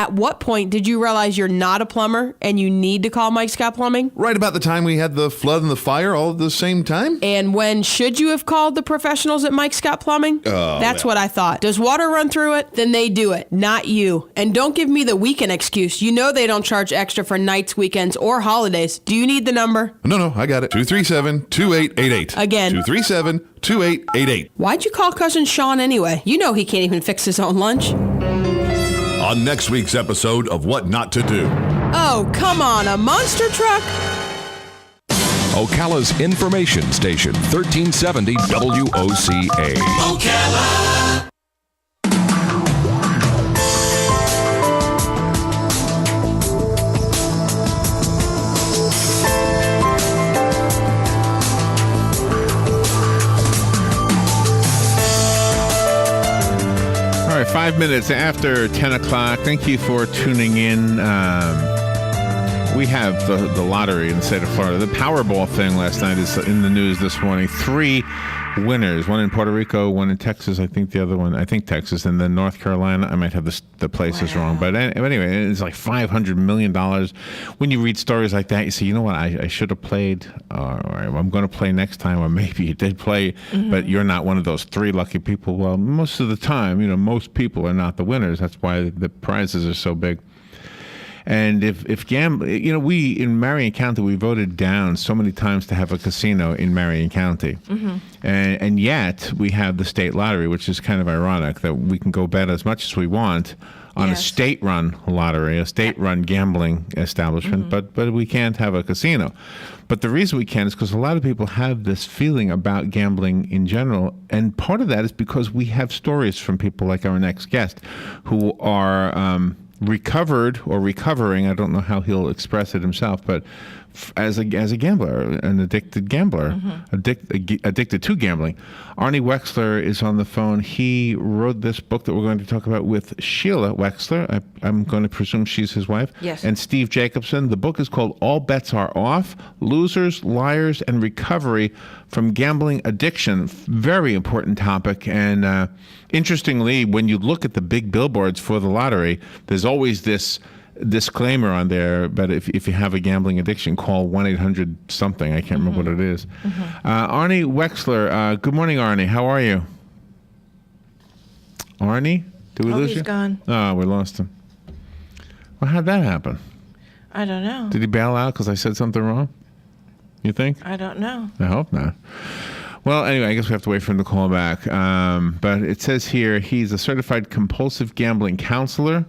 at what point did you realize you're not a plumber and you need to call Mike Scott Plumbing? Right about the time we had the flood and the fire all at the same time. And when should you have called the professionals at Mike Scott Plumbing? That's what I thought. Does water run through it? Then they do it, not you. And don't give me the weekend excuse. You know they don't charge extra for nights, weekends, or holidays. Do you need the number? No, I got it. 237-2888. Again. 237-2888. Why'd you call Cousin Sean anyway? You know he can't even fix his own lunch. On next week's episode of What Not to Do. Oh, come on, a monster truck? Ocala's information station, 1370 WOCA. Ocala. All right, 5 minutes after 10 o'clock. Thank you for tuning in. We have the lottery in the state of Florida. The Powerball thing last night is in the news this morning. 3 winners, one in Puerto Rico, one in Texas, I think the other one, I think Texas, and then North Carolina. I might have the places wrong. But anyway, it's like $500 million. When you read stories like that, you say, you know what, I should have played, or I'm going to play next time, or maybe you did play, but you're not one of those 3 lucky people. Well, most of the time, most people are not the winners. That's why the prizes are so big. And if gambling, we in Marion County, we voted down so many times to have a casino in Marion County. And yet we have the state lottery, which is kind of ironic that we can go bet as much as we want on a state-run lottery, a state-run gambling establishment, but we can't have a casino. But the reason we can is because a lot of people have this feeling about gambling in general, and part of that is because we have stories from people like our next guest who are recovered or recovering, I don't know how he'll express it himself, but as a gambler, an addicted gambler, addicted to gambling. Arnie Wexler is on the phone. He wrote this book that we're going to talk about with Sheila Wexler. I'm going to presume she's his wife. Yes. And Steve Jacobson. The book is called All Bets Are Off, Losers, Liars, and Recovery from Gambling Addiction. Very important topic. And interestingly, when you look at the big billboards for the lottery, there's always this disclaimer on there, but if you have a gambling addiction, call 1-800-something. I can't remember what it is. Arnie Wexler, good morning, Arnie. How are you? Arnie? Did we lose you? He's gone. Oh, we lost him. Well, how'd that happen? I don't know. Did he bail out because I said something wrong? You think? I don't know. I hope not. Well, anyway, I guess we have to wait for him to call back. But it says here he's a certified compulsive gambling counselor.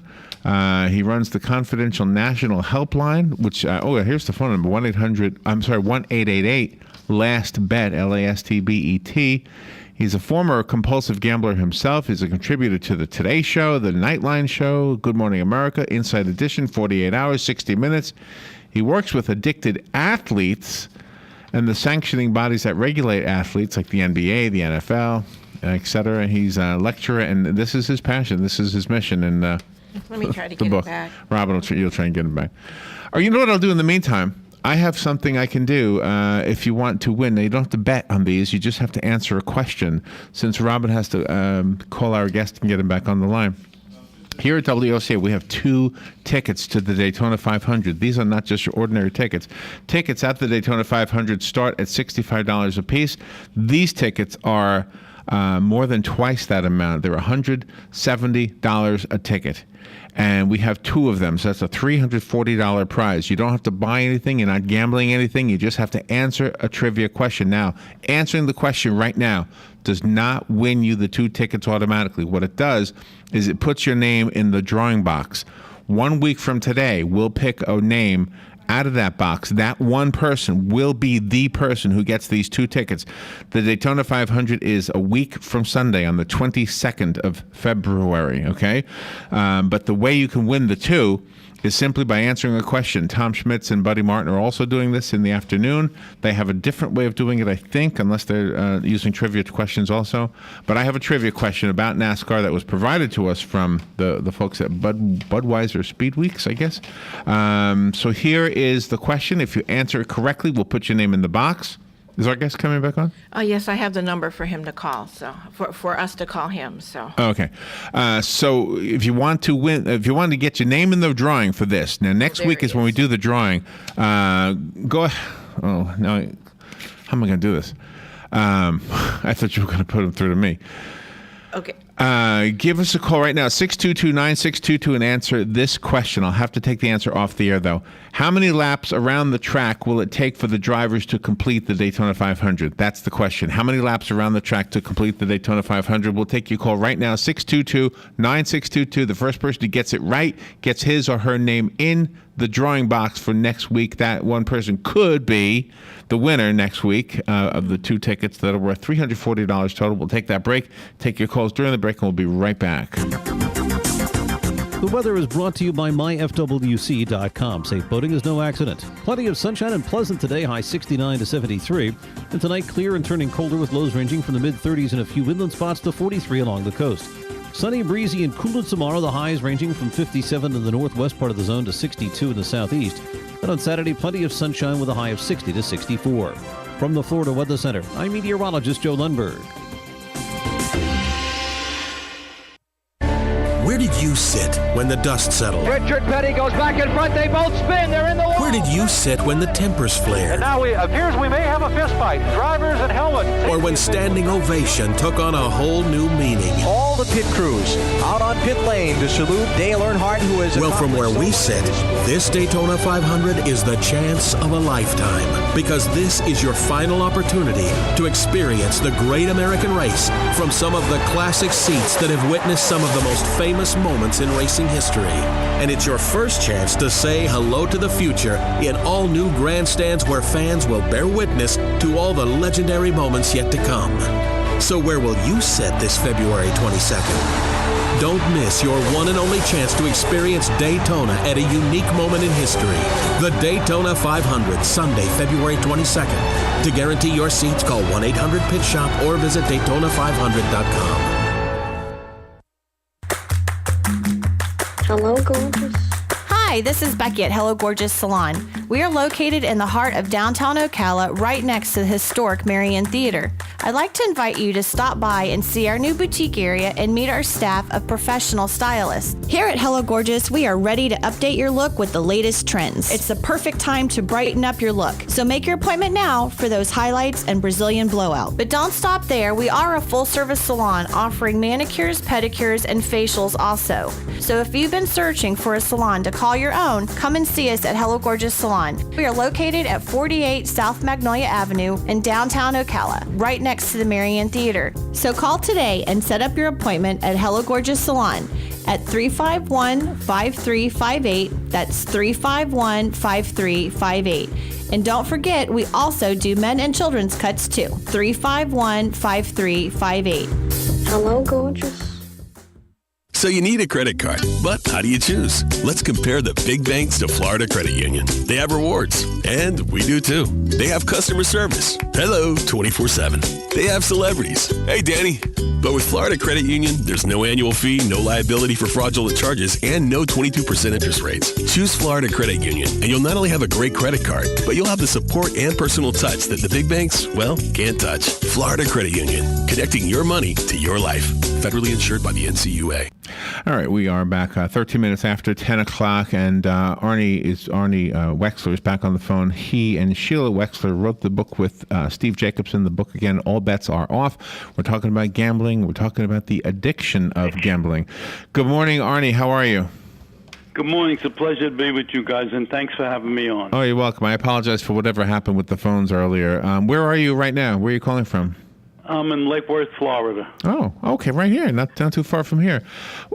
He runs the confidential national helpline, which, here's the phone number, 1-888 last bet, LASTBET. He's a former compulsive gambler himself. He's a contributor to the Today Show, the Nightline Show, Good Morning America, Inside Edition, 48 Hours, 60 Minutes. He works with addicted athletes and the sanctioning bodies that regulate athletes like the NBA, the NFL, etc. He's a lecturer, and this is his passion. This is his mission. And let me try to get it back. Robin, you'll try and get it back. Or you know what I'll do in the meantime? I have something I can do if you want to win. Now, you don't have to bet on these. You just have to answer a question. Since Robin has to call our guest and get him back on the line. Here at WOCA, we have 2 tickets to the Daytona 500. These are not just your ordinary tickets. Tickets at the Daytona 500 start at $65 a piece. These tickets are more than twice that amount. They're $170 a ticket. And we have 2 of them, so that's a $340 prize. You don't have to buy anything. You're not gambling anything. You just have to answer a trivia question. Now, answering the question right now does not win you the 2 tickets automatically. What it does is it puts your name in the drawing box. 1 week from today, we'll pick a name out of that box. That one person will be the person who gets these 2 tickets. The Daytona 500 is a week from Sunday on the 22nd of February, okay? But the way you can win the 2 is simply by answering a question. Tom Schmitz and Buddy Martin are also doing this in the afternoon. They have a different way of doing it, I think, unless they're using trivia questions also. But I have a trivia question about NASCAR that was provided to us from the folks at Budweiser Speed Weeks, I guess. So here is the question. If you answer it correctly, we'll put your name in the box. Is our guest coming back on? Oh, yes, I have the number for him to call, so for us to call him. So okay. So if you want to win, if you want to get your name in the drawing for this, now next week is when we do the drawing. Go. Oh no, how am I going to do this? I thought you were going to put them through to me. okay. Give us a call right now, 622-9622, and answer this question. I'll have to take the answer off the air, though. How many laps around the track will it take for the drivers to complete the Daytona 500? That's the question. How many laps around the track to complete the Daytona 500? We'll take your call right now, 622-9622. The first person who gets it right gets his or her name in the drawing box for next week. That one person could be the winner next week of the 2 tickets that are worth $340 total. We'll take that break, take your calls during the break, and we'll be right back. The weather is brought to you by myfwc.com. Safe boating is no accident. Plenty of sunshine and pleasant today, high 69 to 73. And tonight, clear and turning colder with lows ranging from the mid-30s in a few inland spots to 43 along the coast. Sunny, breezy, and cool tomorrow, the highs ranging from 57 in the northwest part of the zone to 62 in the southeast. And on Saturday, plenty of sunshine with a high of 60 to 64. From the Florida Weather Center, I'm meteorologist Joe Lundberg. Where did you sit when the dust settled? Richard Petty goes back in front. They both spin. They're in the wall. Where did you sit when the tempers flared? And now it appears we may have a fist fight. Drivers and helmets. Or when standing ovation took on a whole new meaning? All the pit crews out on pit lane to salute Dale Earnhardt, who is... Well, from where we sit, this Daytona 500 is the chance of a lifetime. Because this is your final opportunity to experience the great American race from some of the classic seats that have witnessed some of the most famous moments in racing history. And it's your first chance to say hello to the future in all new grandstands where fans will bear witness to all the legendary moments yet to come. So where will you sit this February 22nd? Don't miss your one and only chance to experience Daytona at a unique moment in history. The Daytona 500, Sunday, February 22nd. To guarantee your seats, call 1-800-PIT-SHOP or visit Daytona500.com. Hello, gorgeous. Hi, this is Becky at Hello Gorgeous Salon. We are located in the heart of downtown Ocala, right next to the historic Marion Theater. I'd like to invite you to stop by and see our new boutique area and meet our staff of professional stylists. Here at Hello Gorgeous, we are ready to update your look with the latest trends. It's the perfect time to brighten up your look. So make your appointment now for those highlights and Brazilian blowout. But don't stop there. We are a full-service salon offering manicures, pedicures, and facials also. So if you've been searching for a salon to call your own, come and see us at Hello Gorgeous Salon. We are located at 48 South Magnolia Avenue in downtown Ocala, right next to the Marion Theater. So call today and set up your appointment at Hello Gorgeous Salon at 351-5358. That's 351-5358. And don't forget, we also do men and children's cuts too. 351-5358. Hello, gorgeous. So you need a credit card, but how do you choose? Let's compare the big banks to Florida Credit Union. They have rewards, and we do too. They have customer service. Hello, 24/7. They have celebrities. Hey, Danny. But with Florida Credit Union, there's no annual fee, no liability for fraudulent charges, and no 22% interest rates. Choose Florida Credit Union, and you'll not only have a great credit card, but you'll have the support and personal touch that the big banks, well, can't touch. Florida Credit Union, connecting your money to your life. Federally insured by the NCUA. All right, we are back 13 minutes after 10 o'clock, and Arnie Wexler is back on the phone. He and Sheila Wexler wrote the book with Steve Jacobson. The book, again, All Bets Are Off. We're talking about gambling. We're talking about the addiction of gambling. Good morning, Arnie. How are you? Good morning. It's a pleasure to be with you guys, and thanks for having me on. Oh, you're welcome. I apologize for whatever happened with the phones earlier. Where are you right now? Where are you calling from? I'm in Lake Worth, Florida. Oh, okay, right here, not too far from here.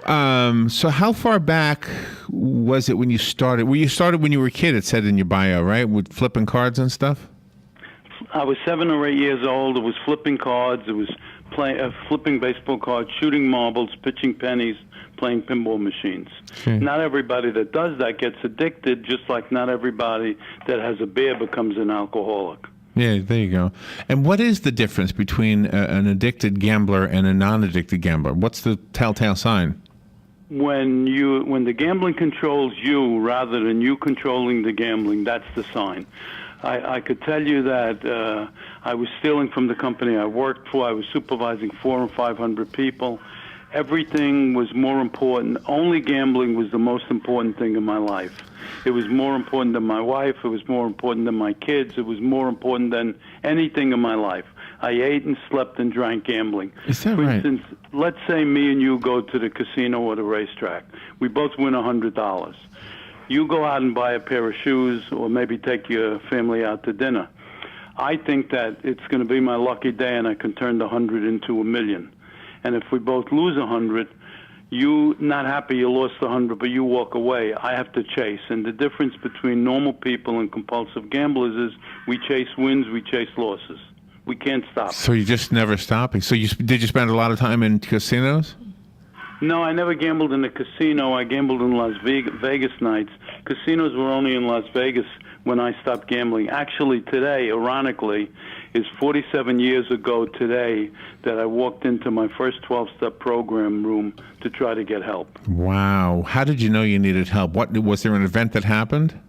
So how far back was it when you started? Well, you started when you were a kid, it said in your bio, right, with flipping cards and stuff? I was 7 or 8 years old. It was flipping cards. It was flipping baseball cards, shooting marbles, pitching pennies, playing pinball machines. Not everybody that does that gets addicted, just like not everybody that has a beer becomes an alcoholic. Yeah, there you go. And what is the difference between an addicted gambler and a non-addicted gambler? What's the telltale sign? When the gambling controls you rather than you controlling the gambling, that's the sign. I could tell you that I was stealing from the company I worked for. I was supervising 400 and 500 people. Everything was more important. Only gambling was the most important thing in my life. It was more important than my wife. It was more important than my kids. It was more important than anything in my life. I ate and slept and drank gambling. Is that For right? instance, let's say me and you go to the casino or the racetrack. We both win $100. You go out and buy a pair of shoes or maybe take your family out to dinner. I think that it's going to be my lucky day and I can turn the 100 into $1 million. And if we both lose 100, you not happy you lost 100, but you walk away. I have to chase. And the difference between normal people and compulsive gamblers is we chase wins, we chase losses. We can't stop. So you just never stopping. So did you spend a lot of time in casinos? No, I never gambled in a casino. I gambled in Las Vegas nights. Casinos were only in Las Vegas when I stopped gambling. Actually, today, ironically, is 47 years ago today that I walked into my first 12-step program room to try to get help. Wow. How did you know you needed help? What was there an event that happened?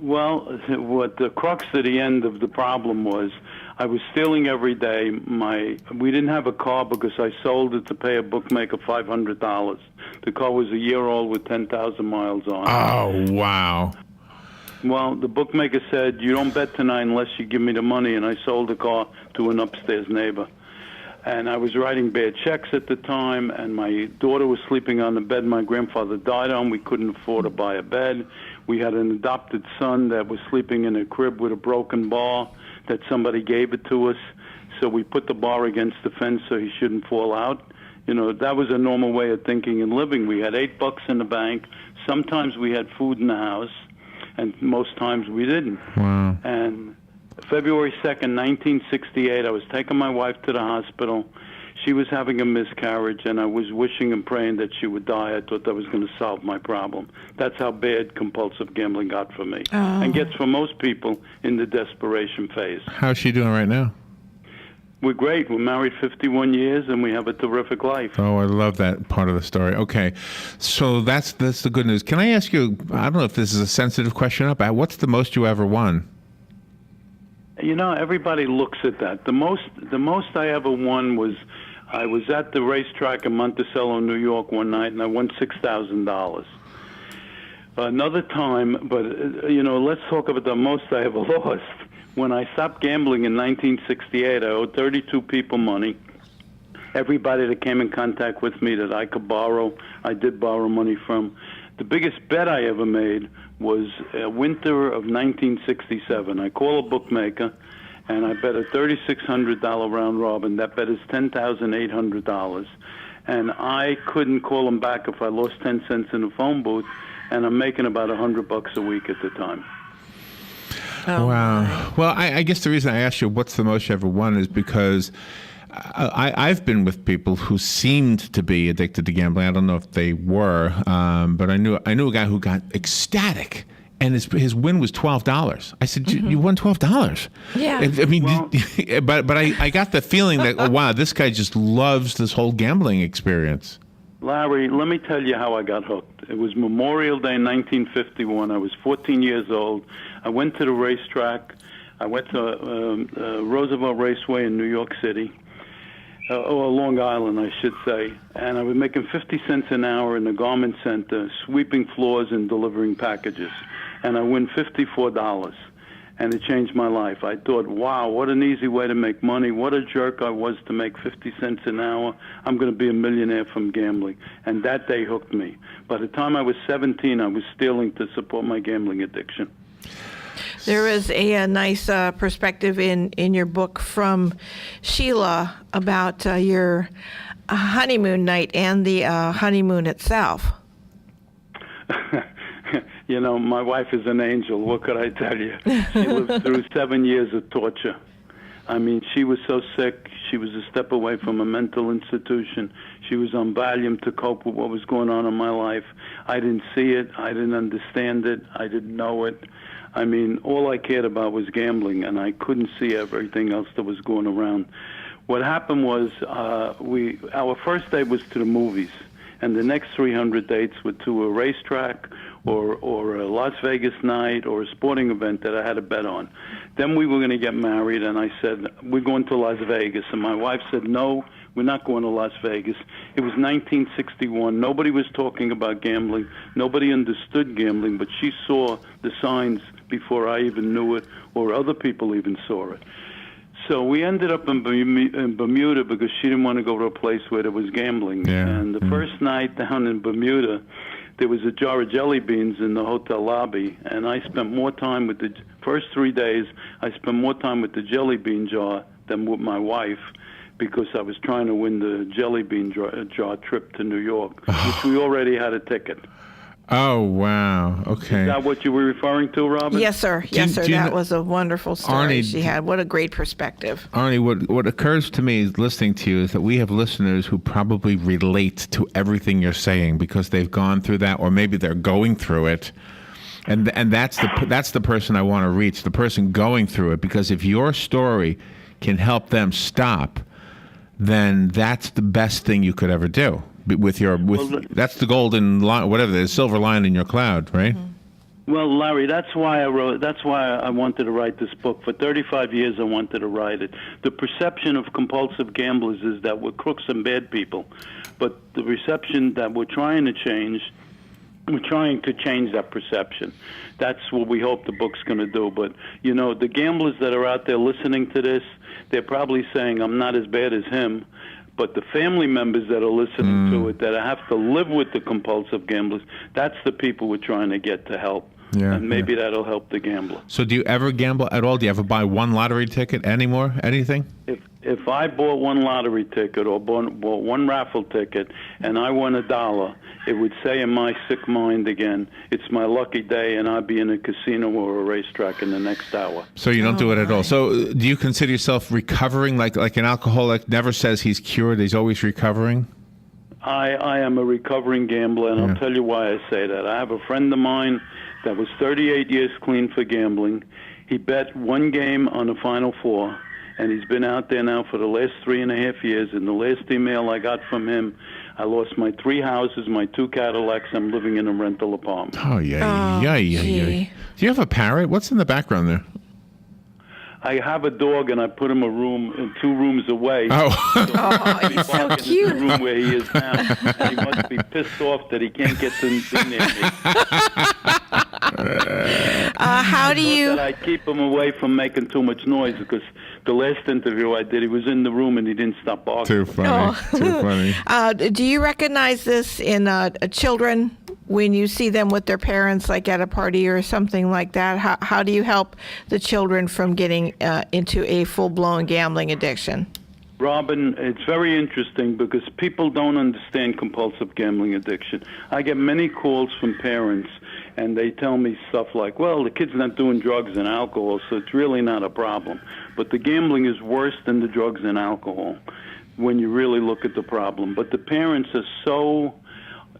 Well, what the crux of the end of the problem was, I was stealing every day. We didn't have a car because I sold it to pay a bookmaker $500. The car was a year old with 10,000 miles on it. Oh, wow. Well, the bookmaker said, you don't bet tonight unless you give me the money, and I sold the car to an upstairs neighbor. And I was writing bad checks at the time, and my daughter was sleeping on the bed my grandfather died on. We couldn't afford to buy a bed. We had an adopted son that was sleeping in a crib with a broken bar that somebody gave it to us. So we put the bar against the fence so he shouldn't fall out. You know, that was a normal way of thinking and living. We had $8 in the bank. Sometimes we had food in the house, and most times we didn't. Wow. And February 2nd, 1968, I was taking my wife to the hospital. She was having a miscarriage, and I was wishing and praying that she would die. I thought that was going to solve my problem. That's how bad compulsive gambling got for me, and gets for most people in the desperation phase. How's she doing right now? We're great. We're married 51 years, and we have a terrific life. Oh, I love that part of the story. Okay, so that's the good news. Can I ask you, I don't know if this is a sensitive question up, what's the most you ever won? You know, everybody looks at that. The most I ever won was, I was at the racetrack in Monticello, New York one night, and I won $6,000. Another time, but, you know, let's talk about the most I ever lost. When I stopped gambling in 1968, I owed 32 people money. Everybody that came in contact with me that I could borrow, I did borrow money from. The biggest bet I ever made was winter of 1967. I call a bookmaker, and I bet a $3,600 round robin. That bet is $10,800. And I couldn't call him back if I lost 10 cents in the phone booth, and I'm making about $100 a week at the time. Oh, wow. Well, I guess the reason I asked you what's the most you ever won is because I've been with people who seemed to be addicted to gambling. I don't know if they were, but I knew a guy who got ecstatic, and his win was $12. I said, "You won $12?" Yeah. I mean, but I got the feeling that wow, this guy just loves this whole gambling experience. Larry, let me tell you how I got hooked. It was Memorial Day 1951. I was 14 years old. I went to the racetrack. I went to Roosevelt Raceway in New York City. Or Long Island, I should say. And I was making 50 cents an hour in the garment center, sweeping floors and delivering packages. And I win $54. And it changed my life. I thought, wow, what an easy way to make money. What a jerk I was to make 50 cents an hour. I'm going to be a millionaire from gambling. And that day hooked me. By the time I was 17, I was stealing to support my gambling addiction. There is a nice perspective in your book from Sheila about your honeymoon night and the honeymoon itself. You know, my wife is an angel. What could I tell you? She lived through 7 years of torture. I mean, she was so sick. She was a step away from a mental institution. She was on Valium to cope with what was going on in my life. I didn't see it. I didn't understand it. I didn't know it. I mean, all I cared about was gambling, and I couldn't see everything else that was going around. What happened was our first day was to the movies, and the next 300 dates were to a racetrack or a Las Vegas night or a sporting event that I had a bet on. Then we were going to get married, and I said, we're going to Las Vegas. And my wife said, no, we're not going to Las Vegas. It was 1961. Nobody was talking about gambling. Nobody understood gambling, but she saw the signs before I even knew it or other people even saw it. So we ended up in Bermuda because she didn't want to go to a place where there was gambling. Yeah. And the first night down in Bermuda, there was a jar of jelly beans in the hotel lobby, and I spent more time with the first 3 days. I spent more time with the jelly bean jar than with my wife because I was trying to win the jelly bean jar trip to New York, which we already had a ticket. Oh, wow. Okay. Is that what you were referring to, Robin? Yes, sir. Yes, sir. That was a wonderful story she had. What a great perspective. Arnie, what occurs to me listening to you is that we have listeners who probably relate to everything you're saying because they've gone through that, or maybe they're going through it. And that's the person I want to reach, the person going through it, because if your story can help them stop, then that's the best thing you could ever do. That's the golden line, whatever the silver line in your cloud, right? Mm-hmm. Well, Larry, that's why I wanted to write this book. For 35 years I wanted to write it. The perception of compulsive gamblers is that we're crooks and bad people. But the reception that we're trying to change that perception. That's what we hope the book's going to do. But, you know, the gamblers that are out there listening to this, they're probably saying, I'm not as bad as him. But the family members that are listening to it, that have to live with the compulsive gamblers, that's the people we're trying to get to help. Yeah, and maybe that'll help the gambler. So do you ever gamble at all? Do you ever buy one lottery ticket anymore? Anything? If I bought one lottery ticket or bought one raffle ticket and I won $1, it would say in my sick mind again, it's my lucky day and I'd be in a casino or a racetrack in the next hour. So you don't do it at all. So do you consider yourself recovering, like an alcoholic never says he's cured, he's always recovering? I am a recovering gambler, and I'll tell you why I say that. I have a friend of mine that was 38 years clean for gambling. He bet one game on the Final Four, and he's been out there now for the last 3.5 years. And the last email I got from him, I lost my 3 houses, my 2 Cadillacs. I'm living in a rental apartment. Oh, yeah. Do you have a parrot? What's in the background there? I have a dog, and I put him 2 rooms away. Oh, he's so cute. In the room where he is now. And he must be pissed off that he can't get in near me. How do you... I keep him away from making too much noise, because the last interview I did, he was in the room and he didn't stop barking. Too funny. Too funny. Do you recognize this in children when you see them with their parents, like at a party or something like that? How do you help the children from getting into a full-blown gambling addiction? Robin, it's very interesting because people don't understand compulsive gambling addiction. I get many calls from parents, and they tell me stuff like, well, the kid's not doing drugs and alcohol, so it's really not a problem. But the gambling is worse than the drugs and alcohol when you really look at the problem. But the parents are so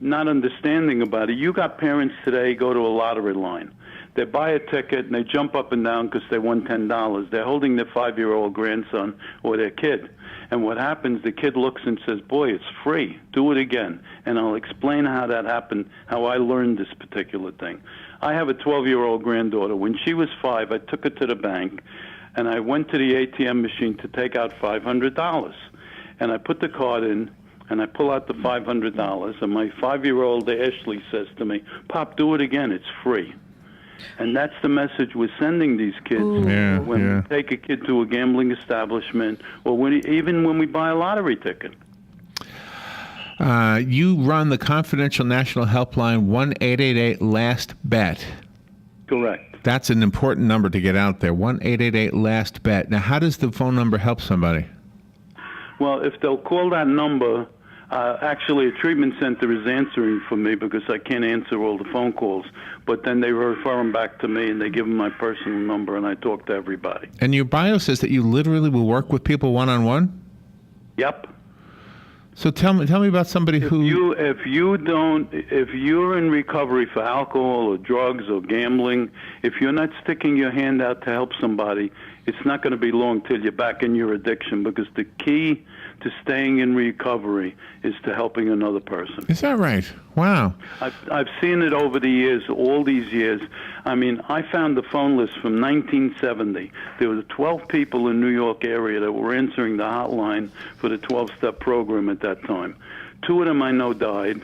not understanding about it. You got parents today go to a lottery line. They buy a ticket and they jump up and down because they won $10. They're holding their 5-year-old grandson or their kid. And what happens, the kid looks and says, boy, it's free. Do it again. And I'll explain how that happened, how I learned this particular thing. I have a 12-year-old granddaughter. When she was 5, I took her to the bank, and I went to the ATM machine to take out $500. And I put the card in, and I pull out the $500, and my 5-year-old Ashley says to me, Pop, do it again. It's free. And that's the message we're sending these kids when we take a kid to a gambling establishment, or even when we buy a lottery ticket. You run the confidential national helpline 1-888-LAST-BET. Correct. That's an important number to get out there, 1-888-LAST-BET. Now, how does the phone number help somebody? Well, if they'll call that number, actually a treatment center is answering for me because I can't answer all the phone calls. But then they refer them back to me, and they give them my personal number, and I talk to everybody. And your bio says that you literally will work with people one-on-one? Yep. So tell me about somebody who... If you're in recovery for alcohol or drugs or gambling, if you're not sticking your hand out to help somebody, it's not going to be long till you're back in your addiction, because the key to staying in recovery is to helping another person. Is that right? Wow. I've seen it over the years, all these years. I mean, I found the phone list from 1970. There were 12 people in New York area that were answering the hotline for the 12-step program at that time. 2 of them I know died.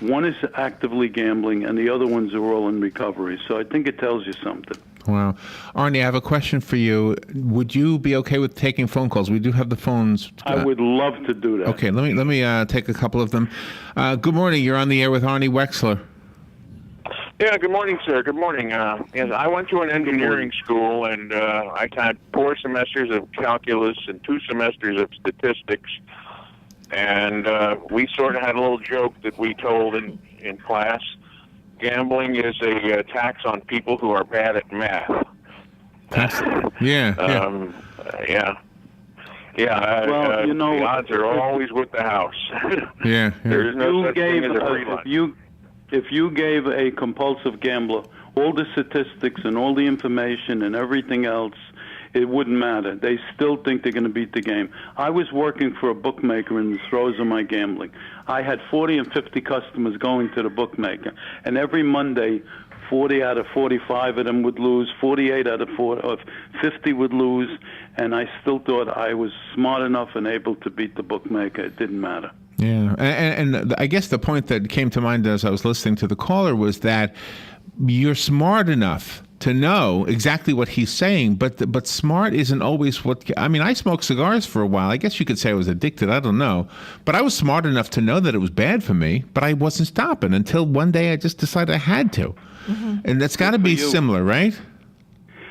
1 is actively gambling, and the other ones are all in recovery. So I think it tells you something. Wow. Arnie, I have a question for you. Would you be okay with taking phone calls? We do have the phones. I would love to do that. Okay, let me take a couple of them. Good morning. You're on the air with Arnie Wexler. Yeah, good morning, sir. Good morning. Yes, I went to an engineering school, and I had 4 semesters of calculus and 2 semesters of statistics. And we sort of had a little joke that we told in class. Gambling is a tax on people who are bad at math. Yeah. Well, the odds are always with the house. Yeah. There is no such thing as a free lunch. If you gave a compulsive gambler all the statistics and all the information and everything else, it wouldn't matter. They still think they're going to beat the game. I was working for a bookmaker in the throes of my gambling. I had 40 and 50 customers going to the bookmaker, and every Monday, 40 out of 45 of them would lose, 48 out of 50 would lose, and I still thought I was smart enough and able to beat the bookmaker. It didn't matter. Yeah, and I guess the point that came to mind as I was listening to the caller was that you're smart enough to know exactly what he's saying, but smart isn't always what... I mean, I smoked cigars for a while. I guess you could say I was addicted. I don't know. But I was smart enough to know that it was bad for me, but I wasn't stopping until one day I just decided I had to. Mm-hmm. And that's got to be similar, right?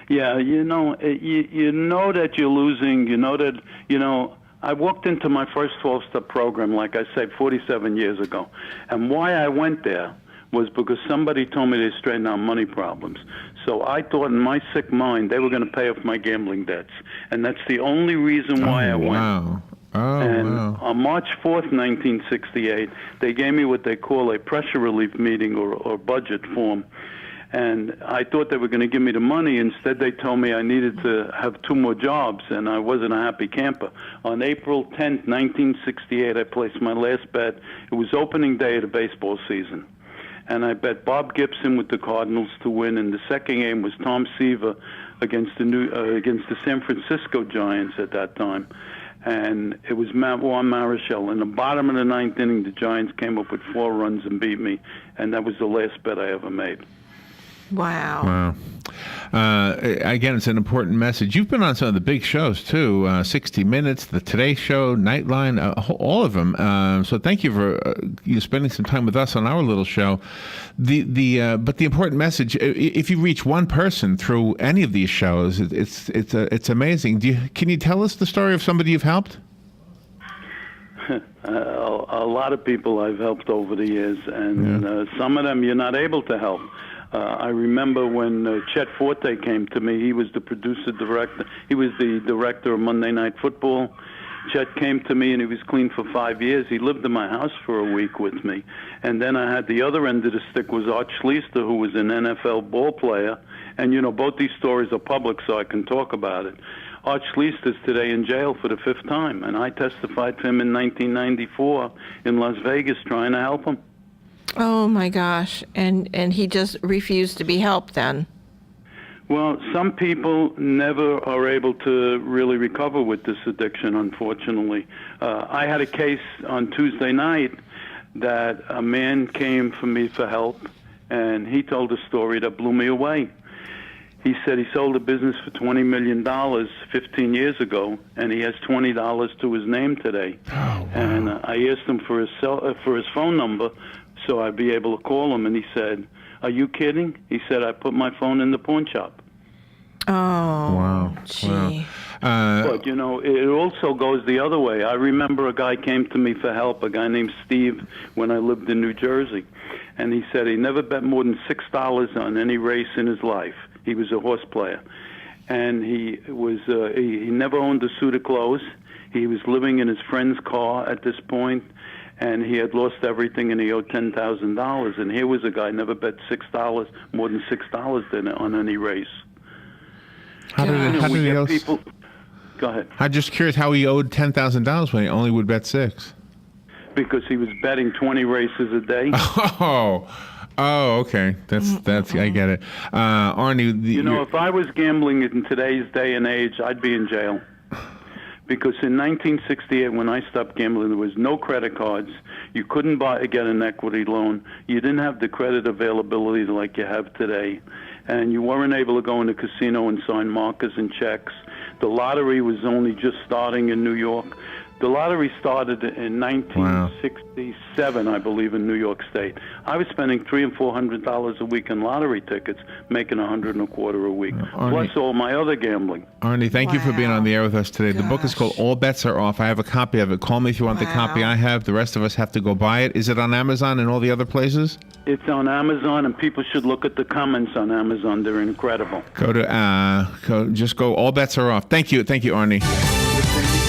Yeah, you know that you're losing. I walked into my first 12-step program, like I said, 47 years ago. And why I went there was because somebody told me they straighten out money problems. So I thought in my sick mind they were going to pay off my gambling debts. And that's the only reason why I went. Wow. On March 4th, 1968, they gave me what they call a pressure relief meeting or budget form. And I thought they were going to give me the money. Instead, they told me I needed to have 2 more jobs, and I wasn't a happy camper. On April 10th, 1968, I placed my last bet. It was opening day of the baseball season. And I bet Bob Gibson with the Cardinals to win, and the second game was Tom Seaver against the San Francisco Giants at that time. And it was Juan Marichal. In the bottom of the 9th inning, the Giants came up with 4 runs and beat me, and that was the last bet I ever made. Wow. Again, it's an important message. You've been on some of the big shows, too. 60 Minutes, The Today Show, Nightline, all of them. So thank you for you spending some time with us on our little show. But the important message, if you reach one person through any of these shows, it's amazing. Can you tell us the story of somebody you've helped? A lot of people I've helped over the years, and some of them you're not able to help. I remember when Chet Forte came to me. He was the producer-director. He was the director of Monday Night Football. Chet came to me, and he was clean for 5 years. He lived in my house for a week with me. And then I had the other end of the stick was Art Schliester, who was an NFL ball player. And, both these stories are public, so I can talk about it. Art Schliester is today in jail for the 5th time, and I testified to him in 1994 in Las Vegas trying to help him. Oh, my gosh. And he just refused to be helped then? Well, some people never are able to really recover with this addiction, unfortunately. I had a case on Tuesday night that a man came for me for help, and he told a story that blew me away. He said he sold a business for $20 million 15 years ago, and he has $20 to his name today. Oh, wow. And I asked him for his phone number so I'd be able to call him, and he said, "Are you kidding?" He said, "I put my phone in the pawn shop." Oh, wow. Gee. Wow. But, it also goes the other way. I remember a guy came to me for help, a guy named Steve, when I lived in New Jersey. And he said he never bet more than $6 on any race in his life. He was a horse player. And he never owned a suit of clothes. He was living in his friend's car at this point. and he had lost everything, and he owed $10,000. And here was a guy never bet $6, more than $6 on any race. How did he owe? Go ahead. I'm just curious how he owed $10,000 when he only would bet 6. Because he was betting 20 races a day. Oh, okay. That's I get it. Arnie, if I was gambling in today's day and age, I'd be in jail. Because in 1968, when I stopped gambling, there was no credit cards. You couldn't get an equity loan. You didn't have the credit availability like you have today. And you weren't able to go in a casino and sign markers and checks. The lottery was only just starting in New York. The lottery started in 1967, I believe, in New York State. I was spending $300 and $400 a week in lottery tickets, making $125 a week, plus all my other gambling. Arnie, thank you for being on the air with us today. The book is called All Bets Are Off. I have a copy of it. Call me if you want the copy I have. The rest of us have to go buy it. Is it on Amazon and all the other places? It's on Amazon, and people should look at the comments on Amazon. They're incredible. Just go. All Bets Are Off. Thank you, Arnie.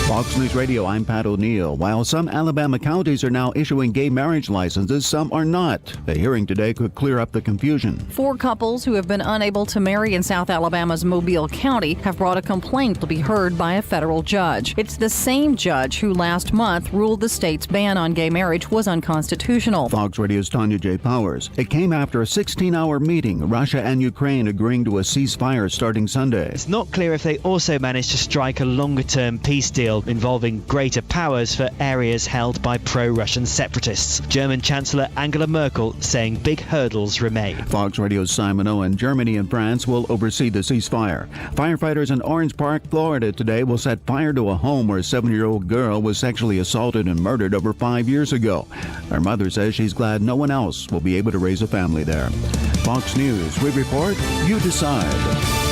Fox News Radio, I'm Pat O'Neill. While some Alabama counties are now issuing gay marriage licenses, some are not. A hearing today could clear up the confusion. 4 couples who have been unable to marry in South Alabama's Mobile County have brought a complaint to be heard by a federal judge. It's the same judge who last month ruled the state's ban on gay marriage was unconstitutional. Fox Radio's Tanya J. Powers. It came after a 16-hour meeting, Russia and Ukraine agreeing to a ceasefire starting Sunday. It's not clear if they also managed to strike a longer-term peace deal involving greater powers for areas held by pro-Russian separatists. German Chancellor Angela Merkel saying big hurdles remain. Fox Radio's Simon Owen. Germany and France will oversee the ceasefire. Firefighters in Orange Park, Florida today will set fire to a home where a 7-year-old girl was sexually assaulted and murdered over 5 years ago. Her mother says she's glad no one else will be able to raise a family there. Fox News, we report, you decide.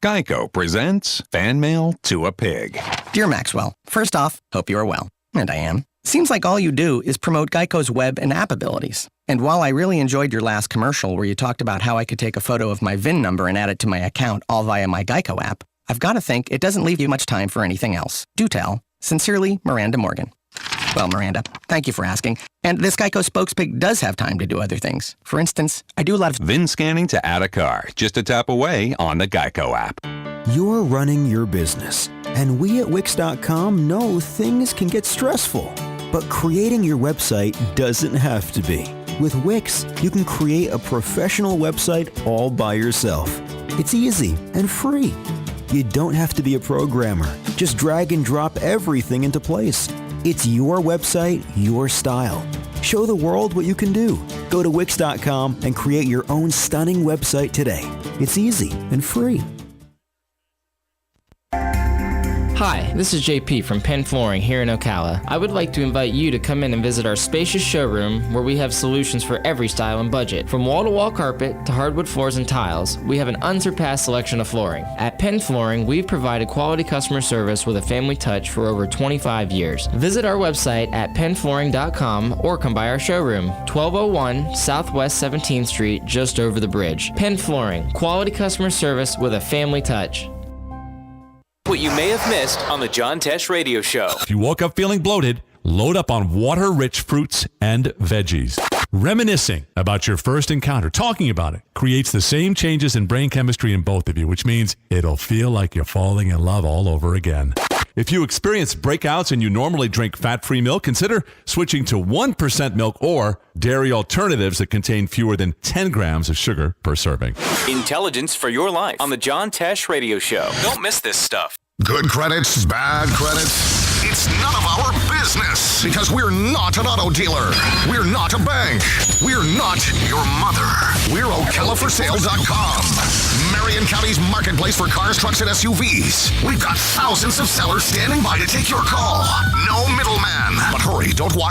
Geico presents Fan Mail to a Pig. Dear Maxwell, first off, hope you are well. And I am. Seems like all you do is promote Geico's web and app abilities. And while I really enjoyed your last commercial where you talked about how I could take a photo of my VIN number and add it to my account all via my Geico app, I've got to think it doesn't leave you much time for anything else. Do tell. Sincerely, Miranda Morgan. Well, Miranda, thank you for asking. And this Geico spokespig does have time to do other things. For instance, I do a lot of VIN scanning to add a car, just a tap away on the Geico app. You're running your business, and we at Wix.com know things can get stressful. But creating your website doesn't have to be. With Wix, you can create a professional website all by yourself. It's easy and free. You don't have to be a programmer. Just drag and drop everything into place. It's your website, your style. Show the world what you can do. Go to Wix.com and create your own stunning website today. It's easy and free. Hi, this is JP from Penn Flooring here in Ocala. I would like to invite you to come in and visit our spacious showroom where we have solutions for every style and budget. From wall-to-wall carpet to hardwood floors and tiles, we have an unsurpassed selection of flooring. At Penn Flooring, we've provided quality customer service with a family touch for over 25 years. Visit our website at pennflooring.com or come by our showroom, 1201 Southwest 17th Street, just over the bridge. Penn Flooring, quality customer service with a family touch. What you may have missed on the John Tesh Radio Show. If you woke up feeling bloated, load up on water-rich fruits and veggies. Reminiscing about your first encounter, talking about it, creates the same changes in brain chemistry in both of you, which means it'll feel like you're falling in love all over again. If you experience breakouts and you normally drink fat-free milk, consider switching to 1% milk or dairy alternatives that contain fewer than 10 grams of sugar per serving. Intelligence for your life on the John Tesh Radio Show. Don't miss this stuff. Good credits, bad credits. It's none of our business because we're not an auto dealer. We're not a bank. We're not your mother. We're OcalaForSale.com. Marion County's marketplace for cars, trucks, and SUVs. We've got thousands of sellers standing by to take your call. No middleman. But hurry, don't watch.